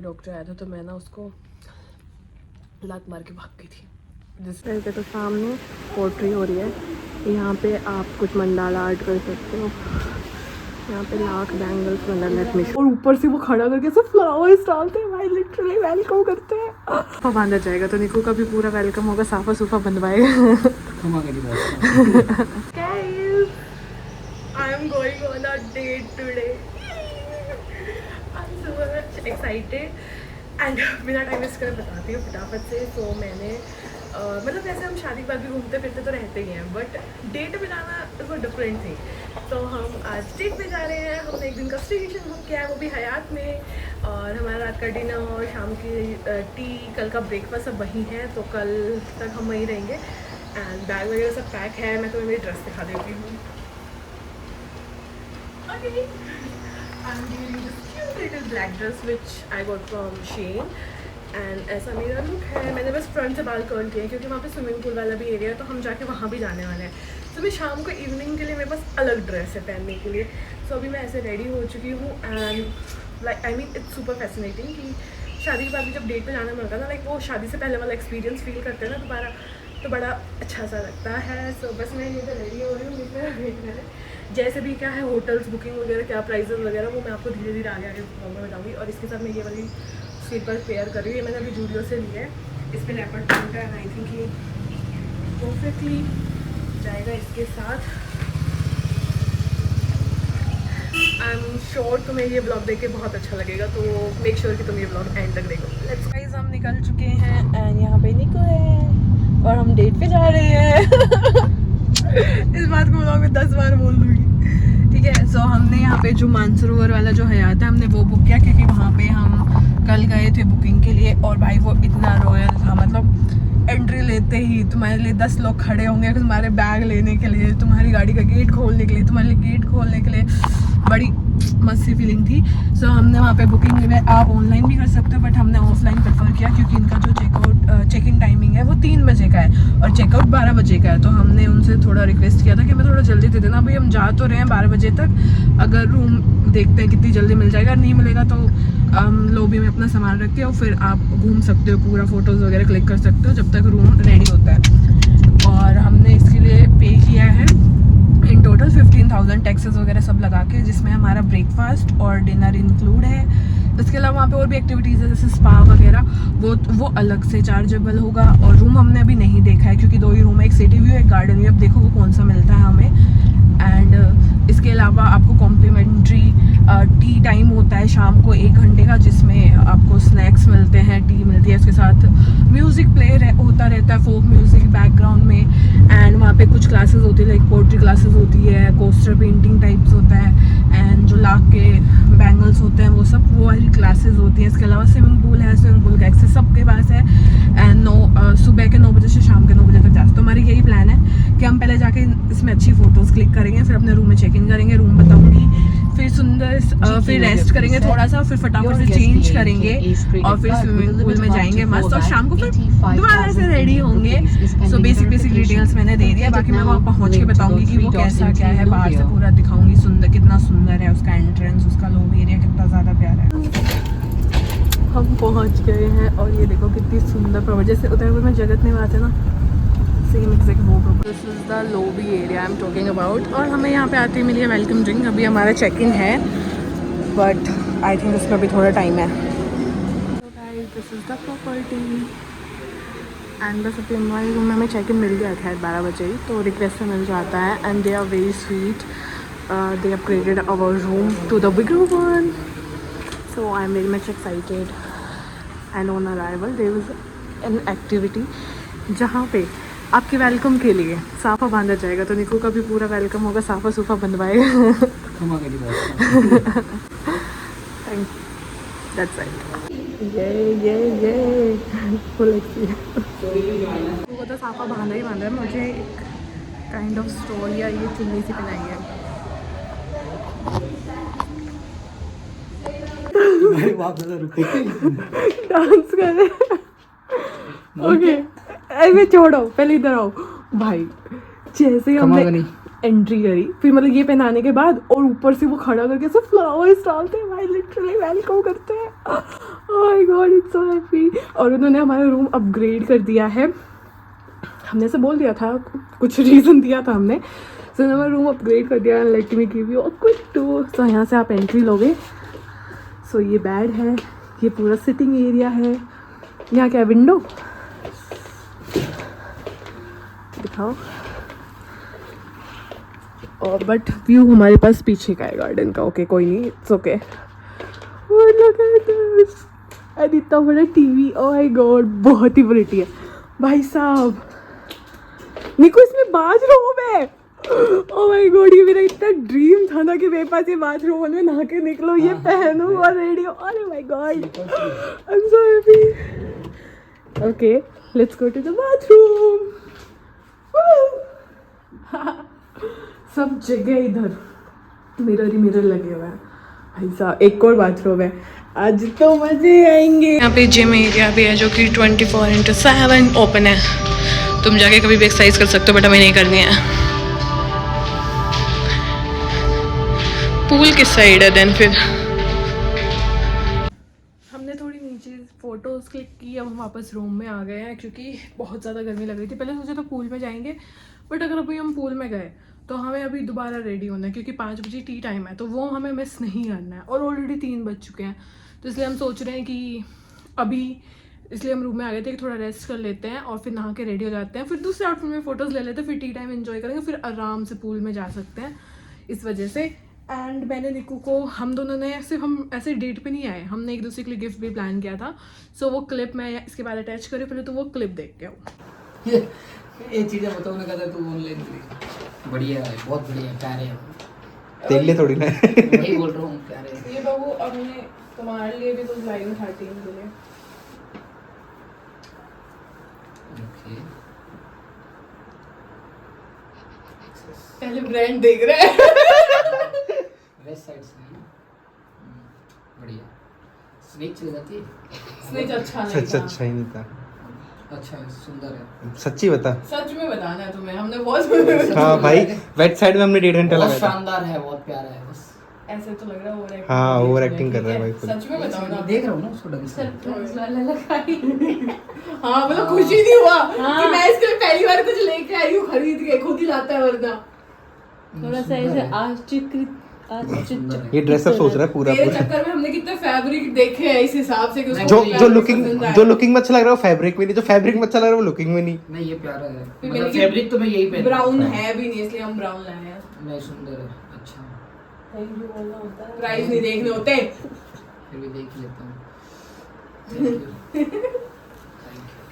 पे डॉक्टर आया था तो मैं ना उसको लात मार के भाग गई थी। जिस तरह के तो सामने पोट्री हो रही है, यहाँ पे आप कुछ मंडाला आर्ट कर सकते हो। यहाँ पे लाख बैंगल्स बनल और ऊपर से वो खड़ा करके सब फ्लावर्स डालते हैं भाई, लिटरली वेलकम करते हैं। बांधा जाएगा तो निकू का भी पूरा वेलकम होगा, साफा सूफा बनवाएगा। I am going on a date today. I'm so much excited. And बिना टाइम वेस्ट कर बताती हूँ फटाफट से। तो मैंने मतलब वैसे हम शादी के बाद भी घूमते फिरते तो रहते ही हैं, बट डेट बनाना वो डिफरेंट थी। तो हम आज डेट पे जा रहे हैं। हमने एक दिन का स्टेशन बुक किया है, वो भी हयात में, और हमारा रात का डिनर और शाम की टी, कल का ब्रेकफास्ट सब वहीं है, तो कल तक हम वहीं रहेंगे। एंड बैग वगैरह सब पैक है। मैं तुम्हें मेरी ड्रेस दिखा देती हूँ। Okay. I'm wearing this cute little black dress which I got from Shein. And ऐसा मेरा लुक है। मैंने बस फ्रंट से बाल कर्ल किए हैं क्योंकि वहाँ पे स्विमिंग पूल वाला भी एरिया है, तो हम जाके वहाँ भी जाने वाले हैं। तो मैं शाम को इवनिंग के लिए मेरे पास अलग ड्रेस है पहनने के लिए। सो अभी मैं ऐसे रेडी हो चुकी हूँ। And like I mean it's super fascinating कि शादी के बाद भी जब डेट पे जाना मिलता है ना, लाइक वो शादी से पहले वाला एक्सपीरियंस फील करते हैं ना दोबारा, तो बड़ा अच्छा सा लगता है। सो बस मैं ये तो रेडी हो रही हूँ, मुझे वेट करें। जैसे भी क्या है होटल्स बुकिंग वगैरह, क्या प्राइजेस वगैरह, वो मैं आपको धीरे धीरे आगे आगे में बताऊँगी। और इसके साथ मैं ये वाली स्लीपर पेयर कर रही हूँ, ये मैंने अभी जूडियो से ली है। इस पर लेपर्ड प्रिंट है, आई थिंक ये परफेक्टली जाएगा इसके साथ। आई एम श्योर तुम्हें ये ब्लॉग देख के बहुत अच्छा लगेगा, तो मेक श्योर कि तुम ये ब्लॉग एंड तक देखो। लेट्स गाइस, हम निकल चुके हैं एंड यहाँ पे निको है और हम डेट पे जा रहे हैं। इस बात को ब्लॉग में 10 बार बोल दूँगी, ठीक है। सो हमने यहाँ पे जो मानसरोवर वाला जो हयात है, हमने वो बुक किया क्योंकि वहाँ पे हम कल गए थे बुकिंग के लिए। और भाई वो इतना रॉयल था, मतलब एंट्री लेते ही तुम्हारे लिए 10 लोग खड़े होंगे तुम्हारे बैग लेने के लिए, तुम्हारी गाड़ी का गेट खोलने के लिए, तुम्हारे गेट खोलने के लिए। बड़ी मस्त सी फीलिंग थी। सो हमने वहाँ पे बुकिंग में, आप ऑनलाइन भी कर सकते हो बट हमने ऑफलाइन प्रेफर किया क्योंकि इनका जो चेकिंग टाइमिंग है वो 3 बजे का है और चेकआउट 12 बजे का है। तो हमने उनसे थोड़ा रिक्वेस्ट किया था कि मैं थोड़ा जल्दी दे देना, भाई हम जा तो रहे हैं 12 बजे तक, अगर रूम देखते हैं कितनी जल्दी मिल जाएगा, नहीं मिलेगा तो हम लॉबी में अपना सामान रख के और फिर आप घूम सकते हो, पूरा फोटोज़ वगैरह क्लिक कर सकते हो जब तक रूम रेडी होता है। और हमने इसके लिए पे किया है इन टोटल 15,000 टैक्सेस वगैरह सब लगा के, जिसमें हमारा ब्रेकफास्ट और डिनर इंक्लूड है। इसके अलावा वहाँ पे और भी एक्टिविटीज़ है जैसे स्पा वगैरह, वो अलग से चार्जेबल होगा। और रूम हमने अभी नहीं देखा है क्योंकि 2 ही रूम है, एक सिटी व्यू एक गार्डन व्यू। अब देखो वो कौन सा मिलता है हमें। एंड इसके अलावा आपको कॉम्प्लीमेंट्री टी टाइम होता है शाम को 1 घंटे का, जिसमें आपको स्नैक्स मिलते हैं, टी मिलती है, इसके साथ म्यूज़िक प्ले होता रहता है, फोक म्यूज़िक बैकग्राउंड में। एंड वहाँ पे कुछ क्लासेस होती है, लाइक पोट्री क्लासेस होती है, कोस्टर पेंटिंग टाइप्स होता है, एंड जो लाख के बैंगल्स होते हैं वो सब, वो वाली क्लासेस होती हैं। इसके अलावा स्विमिंग पूल है, स्विमिंग पूल का एक्सेस सबके पास है। एंड सुबह के 9 बजे से शाम के 9 बजे तक जाते। तो हमारी यही प्लान है कि हम पहले जाके इसमें अच्छी फ़ोटोज़ क्लिक करेंगे, फिर अपने रूम में चेक इन करेंगे, रूम बताऊँगी, फिर फिर रेस्ट करेंगे थोड़ा सा, फिर फटाफट से चेंज करेंगे और फिर स्विमिंग पूल में जाएंगे मस्त, और शाम को फिर दोबारा से रेडी होंगे। सो बेसिक डिटेल्स मैंने दे दिया, बाकी मैं वहाँ पहुँच के बताऊँगी कि वो कैसा क्या है, बाहर से पूरा दिखाऊँगी, सुंदर कितना सुंदर है उसका एंट्रेंस, उसका लॉबी एरिया कितना ज़्यादा प्यारा है। हम पहुँच गए हैं और ये देखो कितनी सुंदर प्रॉपर्टी, जैसे उदयपुर में जगत निवास है ना, सेम एग्जैक्ट वो property. This is the lobby area I am talking about. और हमें यहाँ पे आते ही मिली है वेलकम ड्रिंक। अभी हमारा चेक इन है बट आई थिंक उसमें अभी थोड़ा टाइम है। This is the property and बस अभी हमारे रूम में हमें चेक इन मिल गया खैर 12 बजे ही, तो रिक्वेस्ट से मिल जाता है। And they are very sweet, they upgraded our room to the bigger one, so I am very much excited. And on arrival there was an activity जहाँ पे आपके वेलकम के लिए साफा बांधा जाएगा, तो निकू का भी पूरा वेलकम होगा, साफा सूफा बनवाएगा। Thank you, that's it. ये फुल वो तो साफा बांधा ही बांधा है। मुझे एक काइंड ऑफ स्टोल या ये चुन्नी सी पहनाई है। डांस करे ओके, अरे छोड़ो, पहले इधर आओ भाई। जैसे हमने एंट्री करी, फिर मतलब ये पहनाने के बाद और ऊपर से वो खड़ा करके सब फ्लावर्स डालते हैं भाई, लिटरली वेलकम करते हैं। Oh my God it's so happy. और उन्होंने हमारा रूम अपग्रेड कर दिया है, हमने से बोल दिया था, कुछ रीज़न दिया था हमने, सो हमारा रूम अपग्रेड कर दिया। Let me give you a quick tour. So यहाँ से आप एंट्री लोगे, सो ये बेड है, ये पूरा सिटिंग एरिया है, यहाँ क्या विंडो दिखाओ, और बट व्यू हमारे पास पीछे का है गार्डन का। ओके कोई नहीं, इट्स ओके। एंड इतना बड़ा टीवी, ओह माय गॉड बहुत ही प्रिटी है भाई साहब। निको इसमें बाथरूम है, ओह माय गॉड ये मेरा इतना ड्रीम था ना कि मेरे पास ये बाथरूम में नहा के निकलो, ये पहनूं और रेडियो। अरे my God I am so happy. Okay let's go to the bathroom. सब जगह इधर मिरर ही मिरर लगे हुए हैं भाई साहब। एक और बाथरूम है, आज तो मजे आएंगे। यहाँ पे जिम एरिया भी है जो कि 24/7 ओपन है, तुम जाके कभी भी एक्सरसाइज कर सकते हो, बट हमें नहीं करनी है। पूल किस साइड है देन? फिर हमने थोड़ी नीचे फोटोज क्लिक की, अब हम वापस रूम में आ गए हैं क्योंकि बहुत ज़्यादा गर्मी लग रही थी। पहले सोचा था पूल में जाएंगे, बट अगर अभी हम पूल में गए तो हमें अभी दोबारा रेडी होना है क्योंकि 5 बजे टी टाइम है, तो वो हमें मिस नहीं करना है, और ऑलरेडी 3 बज चुके हैं। तो इसलिए हम सोच रहे हैं कि अभी, इसलिए हम रूम में आ गए थे कि थोड़ा रेस्ट कर लेते हैं और फिर नहा के रेडी हो जाते हैं, फिर दूसरे आउटफिट में फ़ोटोज़ ले लेते हैं, फिर टी टाइम एंजॉय करेंगे, फिर आराम से पूल में जा सकते हैं इस वजह से। एंड मैंने निकू को, हम दोनों ने सिर्फ हम ऐसे डेट पे नहीं आए, हमने एक दूसरे के लिए गिफ्ट भी प्लान किया था। सो वो क्लिप मैं इसके बाद अटैच करी, पहले तो वो क्लिप देख के आओ। ये चीजें बताओ ना, कहता तू ऑनलाइन बढ़िया है, बहुत बढ़िया, प्यारे है, देख ले थोड़ी ना वही बोल रहा हूँ, प्यारे है। ये बाबू अब मैंने तुम्हारे लिए भी कुछ लाई 13 के लिए। ओके, पहले ब्रांड देख रहे हैं। वेस्ट साइड से है ना, बढ़िया। स्नेक चल जाती है, स्नेक अच्छा नहीं सच था। अच्छा ही नहीं था। अच्छा है, सुंदर है। सच्ची बता। सच में बताना है तुम्हें, हमने बहुत हाँ भाई, वेट साइड में हमने 1.5 घंटा बहुत लगाया था। शानदार है, बहुत प्यारा है, बस ऐसे तो लग रहा है ओवर एक्टिंग। हाँ, ओवर एक्टिंग कर रहा है भाई खुद। सच में बताओ ना। देख रहा हूँ ना उसको ढंग से। हाँ मतलब खुशी नहीं हुआ कि मैं इसके लिए पहली बार कुछ लेके आई हूँ खरीद के, खुद ही लाता है वरना। थोड़ा सा ऐसे आश्चर्यकृत सुंदर है। ये ड्रेसअप सोच रहा है पूरा मेरे पूरा। चक्कर में हमने कितने फैब्रिक देखे हैं इस हिसाब से कि उसको जो फैब्रिक जो लुकिंग पसंद आया। जो लुकिंग में अच्छा लग रहा है वो फैब्रिक में नहीं, जो फैब्रिक में अच्छा लग रहा है वो लुकिंग में नहीं। नहीं ये प्यारा है, फिर मतलब मैंने फैब्रिक तो मैं यही पहन ब्राउन है भी नहीं, इसलिए हम ब्राउन लाए हैं। नहीं सुंदर है, अच्छा, थैंक यू बोलना होता है। प्राइस नहीं देखने होते। फिर भी देख लेता हूँ। Thank you.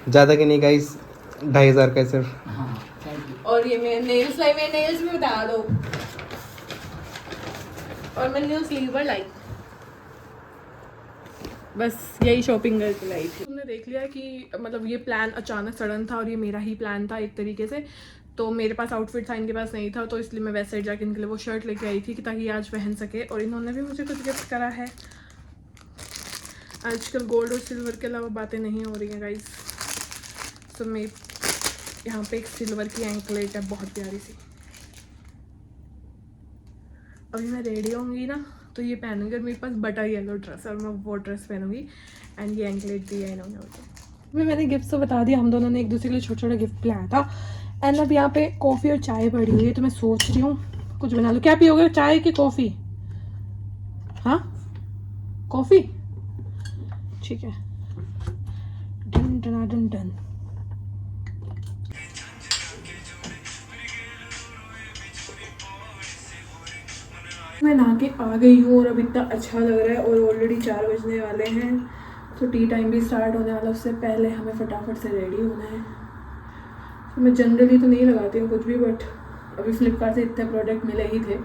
ज्यादा के नहीं गाइस, 2,500 का है सिर्फ। हाँ, थैंक यू। और ये मैं नेल्स लाई, मैं नेल्स भी बता दो। और मैंने स्लीवर लाई, बस यही शॉपिंग करके लाई थी। तुमने देख लिया कि मतलब ये प्लान अचानक सडन था और ये मेरा ही प्लान था एक तरीके से। तो मेरे पास आउटफिट था, इनके पास नहीं था, तो इसलिए मैं वेस्ट साइड जाके इनके लिए वो शर्ट लेके आई थी कि ताकि ये आज पहन सके। और इन्होंने भी मुझे कुछ गिफ्ट करा है। आजकल गोल्ड और सिल्वर के अलावा बातें नहीं हो रही हैं गाइस। तो मैं यहाँ पे एक सिल्वर की एंकलेट है बहुत प्यारी सी। अभी मैं रेडी होंगी ना तो ये पहनूंगी, और मेरे पास बटर येलो ड्रेस है और मैं वो ड्रेस पहनूंगी। एंड ये एंकलेट दी है इन्होंने मुझे। मैंने गिफ्ट तो बता दिया, हम दोनों ने एक दूसरे के लिए छोटा छोटा गिफ्ट लाया था। एंड अब यहाँ पे कॉफ़ी और चाय पड़ी हुई है, तो मैं सोच रही हूँ कुछ बना लूँ। क्या पियोगे, चाय की कॉफ़ी? हाँ कॉफ़ी, ठीक है। Done done done done. मैं नहा के आ गई हूँ और अब इतना अच्छा लग रहा है, और ऑलरेडी 4 बजने वाले हैं, तो टी टाइम भी स्टार्ट होने वाला। उससे पहले हमें फटाफट से रेडी होना है। तो मैं जनरली तो नहीं लगाती हूँ कुछ भी, बट अभी फ्लिपकार्ट से इतने प्रोडक्ट मिले ही थे,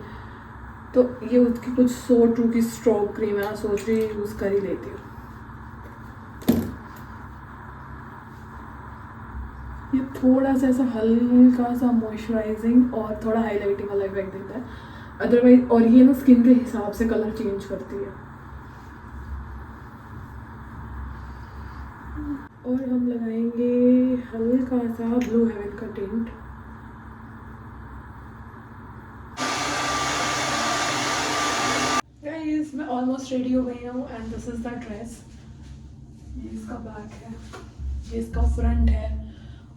तो ये उसकी कुछ 100 टू की स्ट्रोक क्रीम है, सोच रही यूज़ कर ही लेती हूँ। ये थोड़ा सा ऐसा हल्का सा मॉइस्चराइजिंग और थोड़ा हाईलाइटिंग वाला इफेक्ट देता है अदरवाइज, और ये ना स्किन के हिसाब से कलर चेंज करती है। और हम लगाएंगे हल्का सा ब्लू हेवन का टिंट। ऑलमोस्ट रेडी हो गई हूँ and this is the dress. ये इसका बैक है, ये इसका फ्रंट है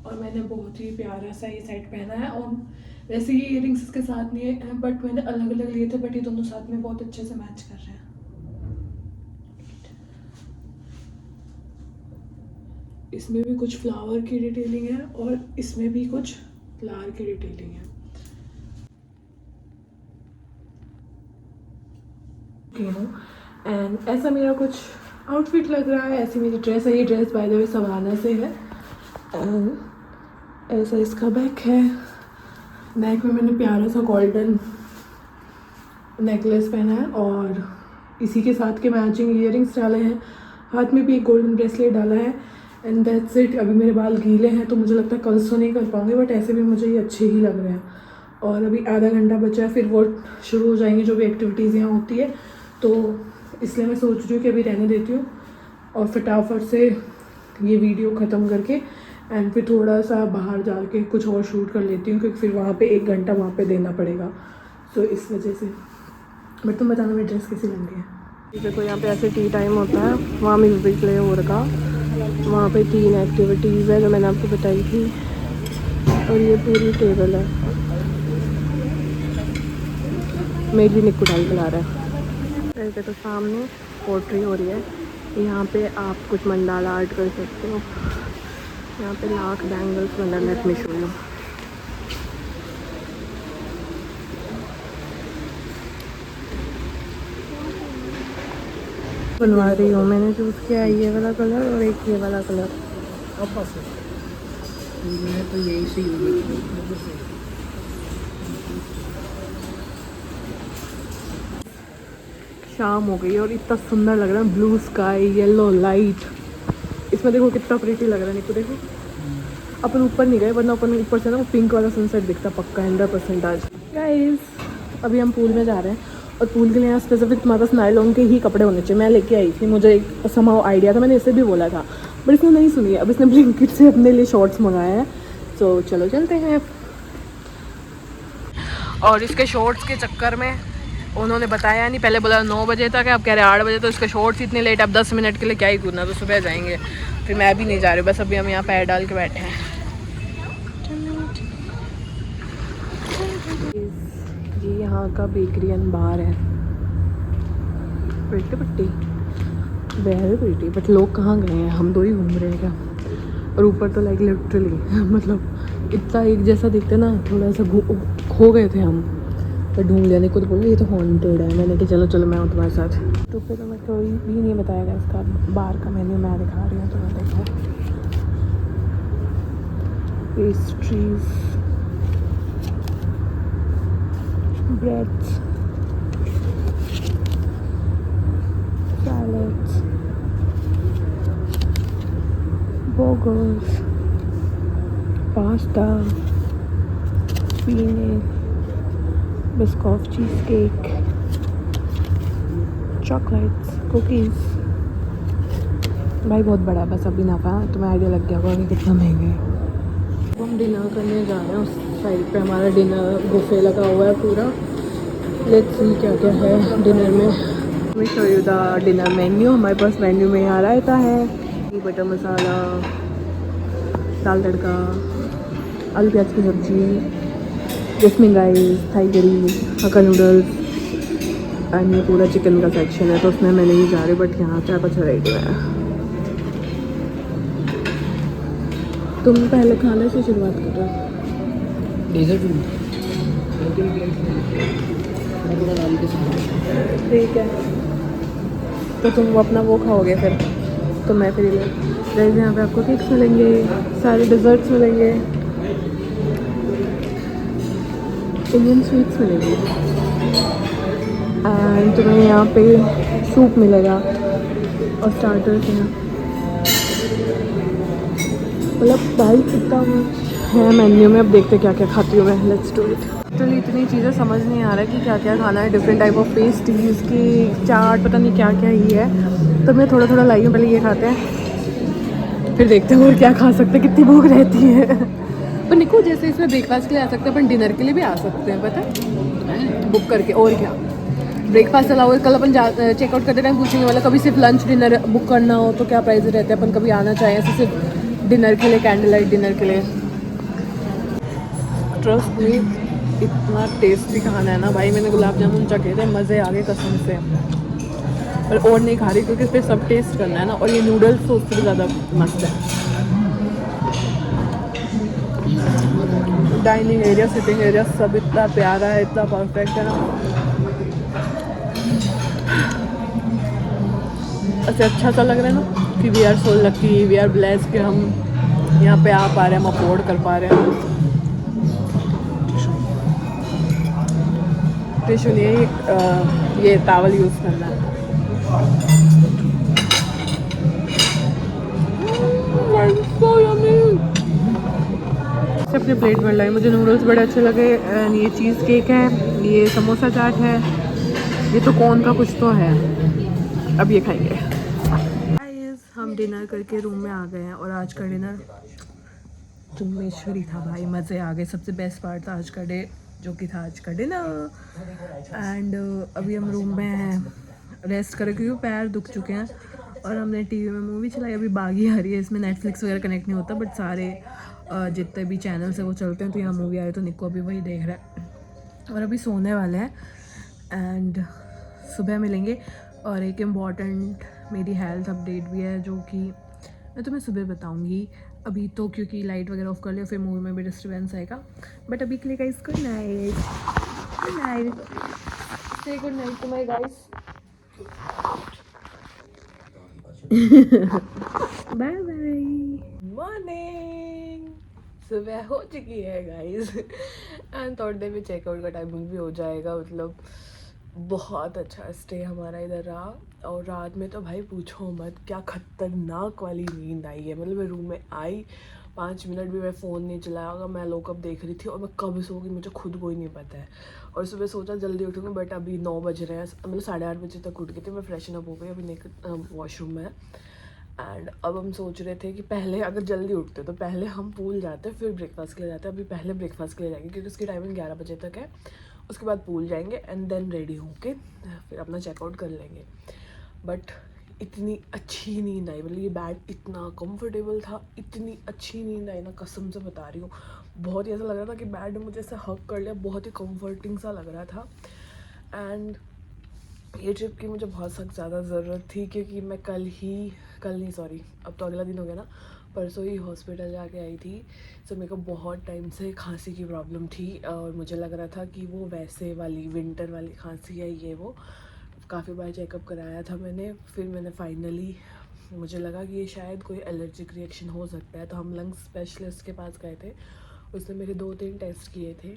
और मैंने बहुत ही प्यारा सा ये सेट पहना है। और वैसे ये इयररिंग्स इसके साथ नहीं है बट मैंने अलग अलग लिए थे, बट ये दोनों साथ में बहुत अच्छे से मैच कर रहे हैं। इसमें भी कुछ फ्लावर की डिटेलिंग है और इसमें भी कुछ फ्लावर की डिटेलिंग है। एंड ऐसा मेरा कुछ आउटफिट लग रहा है, ऐसी मेरी ड्रेस है। ये dress by the way Savana से है एंड ऐसा इसका बैक है। नेक में मैंने प्यारा सा गोल्डन नेकलेस पहना है और इसी के साथ के मैचिंग इयररिंग्स डाले हैं। हाथ में भी एक गोल्डन ब्रेसलेट डाला है एंड दैट्स इट। अभी मेरे बाल गीले हैं तो मुझे लगता है कल सो नहीं कर पाऊँगी, बट ऐसे भी मुझे ये अच्छे ही लग रहे हैं। और अभी आधा घंटा बचा है, फिर वो शुरू हो जाएंगी जो भी एक्टिविटीज़ यहाँ होती है, तो इसलिए मैं सोच रही हूँ कि अभी रहने देती हूँ और फटाफट से ये वीडियो ख़त्म करके एंड फिर थोड़ा सा बाहर जाके कुछ और शूट कर लेती हूँ, क्योंकि फिर वहाँ पे 1 घंटा वहाँ पे देना पड़ेगा। सो इस वजह से। बट तुम बताना मेरी ड्रेस कैसी लग रही है। देखो यहाँ पे ऐसे टी टाइम होता है, वहाँ म्यूज़िक प्ले हो रखा, वहाँ पे 3 एक्टिविटीज़ है जो मैंने आपको बताई थी और ये पूरी टेबल है। मेरी निक्कू डाल खिला रहा है। ऐसे तो सामने पोट्री हो रही है, यहाँ पे आप कुछ मंडाला आर्ट कर सकते हो। यहाँ पे लाख बैंगल्स बना, लेट मी शो यू। बनवा रही हूँ, मैंने चूज़ किया है ये वाला कलर और एक ये वाला कलर। तो यही सही शाम हो गई और इतना सुंदर लग रहा है, ब्लू स्काई, येलो लाइट। इसमें देखो कितना प्रीटी लग रहा है। निको देखो, अपन ऊपर नहीं गए वरना अपन ऊपर से ना वो पिंक वाला सनसेट दिखता पक्का 100% आज। गाइस अभी हम पूल में जा रहे हैं और पूल के लिए यहाँ स्पेसिफिक तुम्हारे पास नायलॉन के ही कपड़े होने चाहिए। मैं लेके आई थी, मुझे एक समाओ आइडिया था, मैंने इसे भी बोला था बट इसने नहीं सुनी। अब इसने ब्लिंकिट से अपने लिए शॉर्ट्स मंगाए हैं, तो चलो चलते हैं। और इसके शॉर्ट्स के चक्कर में उन्होंने बताया नहीं, पहले बोला 9 बजे तक है, अब कह रहे 8 बजे। तो इसके शॉर्ट्स इतने लेट, अब 10 मिनट के लिए क्या ही कूदना, तो सुबह जाएंगे। फिर मैं भी नहीं जा रही, बस अभी हम यहाँ पैर डाल के बैठे हैं। ये यहाँ का बेकरी एंड बार है। प्रिटी पट्टी वेरी प्रिटी, बट लोग कहाँ गए हैं, हम 2 ही घूम रहे हैं क्या। और ऊपर तो लाइक लिटरली मतलब इतना एक जैसा दिखते ना, थोड़ा सा खो गए थे हम, तो ढूंढ लिया। नहीं, खुद बोला ये तो हॉन्टेड है, मैंने कहा चलो चलो मैं हूँ तुम्हारे साथ। तो फिर मैं कोई भी नहीं बताएगा इसका बार का मेन्यू, मैं दिखा रही हूँ तुम्हें। देखो pastries, breads, salads, burgers, pasta, spinach, Biscoff, cheese cake, chocolates, cookies. भाई बहुत बड़ा है, बस अभी ना पाया तुम्हें आइडिया लग गया होगा कि कितना महंगा है। तो हम डिनर करने जा रहे हैं, उस साइड पे हमारा डिनर बुफे लगा हुआ है पूरा। लेट्स सी क्या क्या है डिनर में। मैं show you the dinner menu. हमारे पास मेन्यू में यहाँ रायता है, बटर मसाला, दाल तड़का, आलू प्याज की सब्ज़ी, jasmine rice, Thai curry, hakka noodles and ये पूरा चिकन का सेक्शन है, तो उसमें मैं नहीं जा रही, बट यहाँ क्या कुछ वैराइटी है। तुम पहले खाने से शुरुआत कर रहे हो। डेजर्ट में 2-3 प्लेट पूरा दाल के साथ। ठीक है, तो तुम वो अपना वो खाओगे फिर, तो मैं फिर जैसे यहाँ पे आपको केक्स मिलेंगे, सारे डिज़र्ट्स मिलेंगे, इंडियन स्वीट्स मिलेंगी एंड तुम्हें यहाँ पे सूप मिलेगा और स्टार्टर्स हैं। मतलब भाई कितना है मेन्यू में, अब देखते क्या क्या खाती हूँ मैं। Let's do it. एक्चुअली इतनी चीज़ें समझ नहीं आ रहा है कि क्या क्या खाना है। डिफरेंट टाइप ऑफ पेस्ट्रीज़ की चाट, पता नहीं क्या क्या ही है, तो मैं थोड़ा थोड़ा लाई हूँ। पहले ये खाते हैं, फिर देखते हैं और क्या खा सकते हैं, कितनी भूख रहती है। पर निको जैसे इसमें ब्रेकफास्ट के लिए आ सकते हैं, अपन डिनर के लिए भी आ सकते हैं, पता है, बुक करके। और क्या ब्रेकफास्ट अलाउ है। कल अपन चेकआउट करते टाइम पूछेंगे वाला कभी सिर्फ लंच डिनर बुक करना हो तो क्या प्राइस रहते हैं, अपन कभी आना चाहें ऐसे सिर्फ डिनर के लिए, कैंडल लाइट डिनर के लिए। ट्रस्ट मी, इतना टेस्टी खाना है ना भाई। मैंने गुलाब जामुन चखे थे, मज़े आ गए कसम से। और नहीं खा रही क्योंकि फिर सब टेस्ट करना है ना। और ये नूडल्स तो उससे भी ज़्यादा मस्त है। डाइनिंग एरिया, सिटिंग एरिया सब इतना प्यारा है, इतना परफेक्ट है ना। अच्छा सा लग रहा है ना कि we are so lucky, we are blessed कि हम यहाँ पे आ पा रहे हैं, हम अफोर्ड कर पा रहे हैं। टिश्यू नहीं, ये टावल यूज़ करना है। अपने प्लेट में लाई, मुझे नूडल्स बड़े अच्छे लगे। एंड ये चीज़ केक है, ये समोसा चाट है, ये तो कौन का कुछ तो है, अब ये खाएंगे। हम डिनर करके रूम में आ गए हैं और आज का डिनर चुम्बेश्वरी था भाई, मज़े आ गए। सबसे बेस्ट पार्ट था आज का डे, जो कि था आज का डिनर। एंड अभी हम रूम में हैं, रेस्ट करें क्योंकि पैर दुख चुके हैं। और हमने टीवी में मूवी चलाई, अभी बागी आ रही है। इसमें नेटफ्लिक्स वगैरह कनेक्ट नहीं होता, बट सारे जितने भी चैनल्स है वो चलते हैं। तो यहाँ मूवी आई तो निक्को अभी वही देख रहा है और अभी सोने वाले हैं। एंड सुबह मिलेंगे। और एक इम्पॉर्टेंट मेरी हेल्थ अपडेट भी है, जो कि मैं तुम्हें सुबह बताऊंगी। अभी तो क्योंकि लाइट वगैरह ऑफ कर लिया, फिर मूवी में भी डिस्टर्बेंस आएगा। बट अभी के लिए guys good night, good night, say good night to my guys, bye bye, morning. सुबह हो चुकी है गाइस एंड थर्ड डे में चेकआउट का टाइमिंग भी हो जाएगा। मतलब बहुत अच्छा स्टे हमारा इधर रहा। और रात में तो भाई पूछो मत, क्या खतरनाक वाली नींद आई है। मतलब मैं रूम में आई, 5 मिनट भी मैं फ़ोन नहीं चलाया होगा, मैं लोकअप देख रही थी और मैं कब सोऊंगी मुझे खुद को ही नहीं पता है। और सुबह सोचा जल्दी उठूँगी, बट अभी 9 बज रहे हैं, मतलब 8:30 बजे तक उठ गई थी मैं, फ्रेशन अप हो गई, अभी वॉशरूम में। एंड अब हम सोच रहे थे कि पहले अगर जल्दी उठते तो पहले हम पूल जाते फिर ब्रेकफास्ट के लिए जाते। अभी पहले ब्रेकफास्ट के लिए जाएंगे क्योंकि उसकी टाइमिंग 11 बजे तक है। उसके बाद पूल जाएंगे एंड देन रेडी होके फिर अपना चेकआउट कर लेंगे। बट इतनी अच्छी नींद आई, मतलब ये बेड इतना कंफर्टेबल था, इतनी अच्छी नींद आई ना, कसम से बता रही हूँ। बहुत ही ऐसा लग रहा था कि बेड ने मुझे ऐसे हग कर लिया, बहुत ही कंफर्टिंग सा लग रहा था। एंड ये ट्रिप की मुझे बहुत सख्त ज़्यादा ज़रूरत थी क्योंकि मैं कल नहीं सॉरी, अब तो अगला दिन हो गया ना, परसों ही हॉस्पिटल जाके आई थी। सो मेरे को बहुत टाइम से खांसी की प्रॉब्लम थी और मुझे लग रहा था कि वो वैसे वाली विंटर वाली खांसी है ये वो। काफ़ी बार चेकअप कराया था मैंने, फिर मैंने फाइनली मुझे लगा कि ये शायद कोई एलर्जिक रिएक्शन हो सकता है। तो हम लंग्स स्पेशलिस्ट के पास गए थे, उसने मेरे 2-3 टेस्ट किए थे।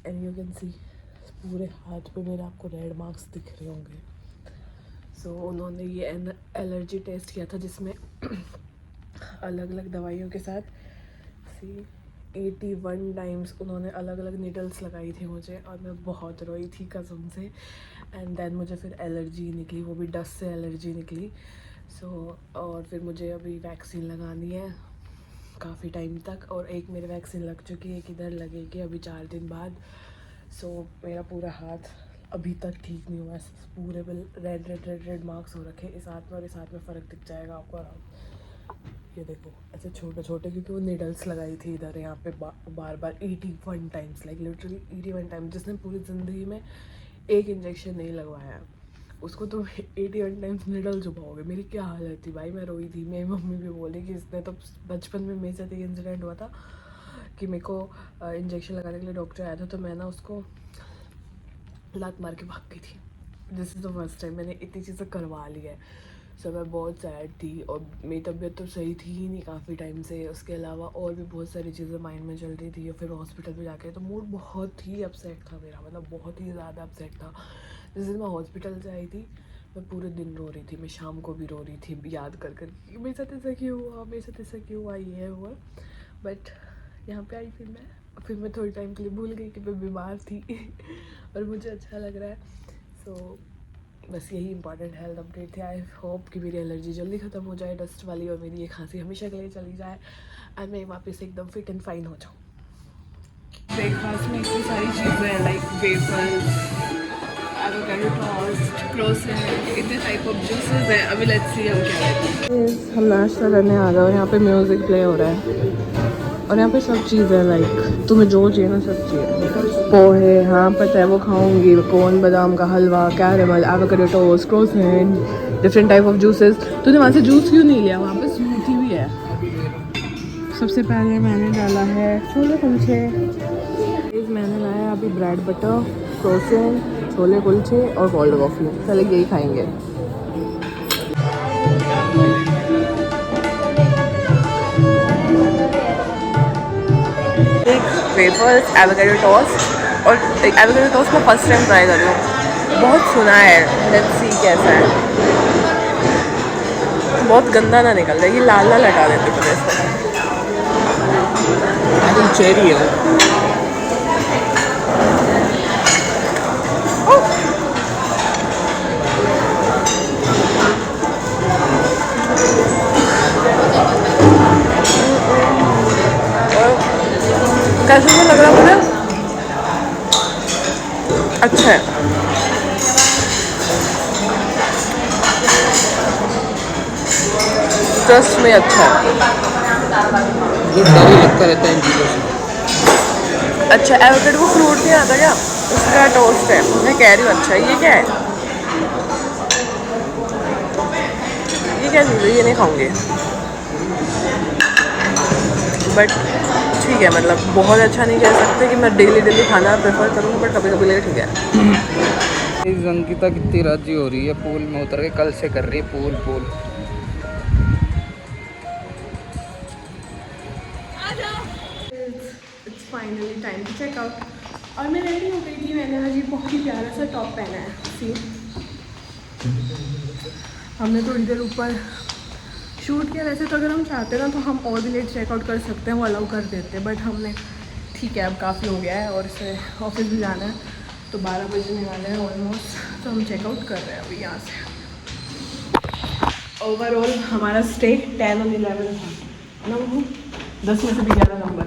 एंड यू कैन सी पूरे हाथ पे मेरे आपको रेड मार्क्स दिख रहे होंगे। सो उन्होंने ये एलर्जी टेस्ट किया था जिसमें अलग अलग दवाइयों के साथ 81 टाइम्स उन्होंने अलग अलग नीडल्स लगाई थी मुझे और मैं बहुत रोई थी कसम से। एंड देन मुझे फिर एलर्जी निकली, वो भी डस्ट से एलर्जी निकली। सो और फिर मुझे अभी वैक्सीन लगानी है काफ़ी टाइम तक, और एक मेरे वैक्सीन लग चुकी है, एक इधर लगेगी अभी 4 दिन बाद। सो मेरा पूरा हाथ अभी तक ठीक नहीं हुआ, पूरे रेड मार्क्स हो रखे इस हाथ में, और इस हाथ में फ़र्क दिख जाएगा आपको आराम। ये देखो ऐसे छोटे छोटे, क्योंकि वो नीडल्स लगाई थी इधर यहाँ पे बार बार 81 टाइम्स, लाइक लिटरली 81 टाइम्स। जिसने पूरी ज़िंदगी में एक इंजेक्शन नहीं लगवाया उसको तो 81 टाइम्स नीडल चुभाओगे। मेरी क्या हालत थी भाई, मैं रोई थी। मेरी मम्मी भी बोली कि इसने तो बचपन में मेरे साथ एक इंसिडेंट हुआ था कि मेरे को इंजेक्शन लगाने के लिए डॉक्टर आया था, तो मैं ना उसको लात मार के भाग गई थी। This is the first time मैंने इतनी चीज़ें करवा ली है। सो मैं बहुत सैड थी और मेरी तबीयत तो सही थी ही नहीं काफ़ी टाइम से। उसके अलावा और भी बहुत सारी चीज़ें माइंड में चल रही थी, और फिर हॉस्पिटल में जाके तो मूड बहुत ही अपसेट था मेरा, मतलब बहुत ही ज़्यादा अपसेट था। जिस दिन मैं हॉस्पिटल से आई थी मैं पूरे दिन रो रही थी, मैं शाम को भी रो रही थी याद कर कर कि मेरे साथ ऐसा क्यों हुआ, मेरे साथ ऐसा क्यों हुआ, ये हुआ। बट यहाँ पे आई फिर मैं थोड़ी टाइम के लिए भूल गई कि मैं बीमार थी और मुझे अच्छा लग रहा है। सो बस यही इंपॉर्टेंट हेल्थ अपडेट थे। आई होप कि मेरी एलर्जी जल्दी ख़त्म हो जाए डस्ट वाली, और मेरी ये खांसी हमेशा के लिए चली जाए एंड मैं वापस एकदम फिट एंड फाइन हो जाऊँ। ब्रेकफास्ट में इतनी सारी चीज़ें हैं, like wafers avocado toast, croissant, इतने टाइप ऑफ जूसेस हैं. अभी लेट्स सी हम क्या लेते हैं. हम नाश्ता करने आ गए और यहाँ पे म्यूज़िक प्ले हो रहा है और यहाँ पे सब चीज़ें लाइक तुम्हें जो चाहिए ना सब चाहिए. पोहे, हाँ पता है वो खाऊंगी. कोन बादाम का हलवा, caramel, avocado toast, croissant, different type of juices. तूने वहाँ से जूस क्यों नहीं लिया? वहाँ पे स्मूथी भी है. सबसे पहले मैंने डाला है छोले कुलचे. मैंने लाया अभी bread butter, croissant, chole kulche और कोल्ड कॉफ़ी. पहले यही खाएंगे. एक वेफर्स, एवोकाडो टोस्ट और एवोकाडो टोस्ट मैं फर्स्ट टाइम ट्राई कर रही हूँ. बहुत सुना है, लेट्स सी कैसा है. बहुत गंदा ना निकल रहा है. ये लाल लाल हटा देते थे इसमें. चेरी है. कैसे में लग रहा मुझे? अच्छा है. टेस्ट में अच्छा है. जो डर ही लगता रहता है इन चीज़ों से. अच्छा एवोकाडो वो फ्रूट नहीं आता क्या? उसका टोस्ट है. मैं कह रही हूँ अच्छा है. ये क्या है? ये क्या चीज़ है? ये नहीं खाऊंगी. बट ठीक है, मतलब बहुत अच्छा नहीं कह सकते कि मैं डेली खाना प्रेफर करूँगी, बट कभी कभी लगे ठीक है. अंकिता कितनी राजी हो रही है. पूल में उतर के कल से कर रही है pool. It's finally time to check out. और मैं रेडी हो गई थी. मैंने आज ये बहुत ही प्यारा सा टॉप पहना है. सी हमने थोड़ी देर ऊपर शूट किया. वैसे तो अगर हम चाहते ना तो हम और भी लेट चेकआउट कर सकते हैं, वो अलाउ कर देते हैं. बट हमने ठीक है अब काफ़ी हो गया है और इसे ऑफिस भी जाना है तो 12 बजने वाले हैं ऑलमोस्ट. तो हम चेकआउट कर रहे हैं अभी यहाँ से. ओवरऑल हमारा स्टे 10 और 11 था ना. वो 10 में से भी 11 नंबर.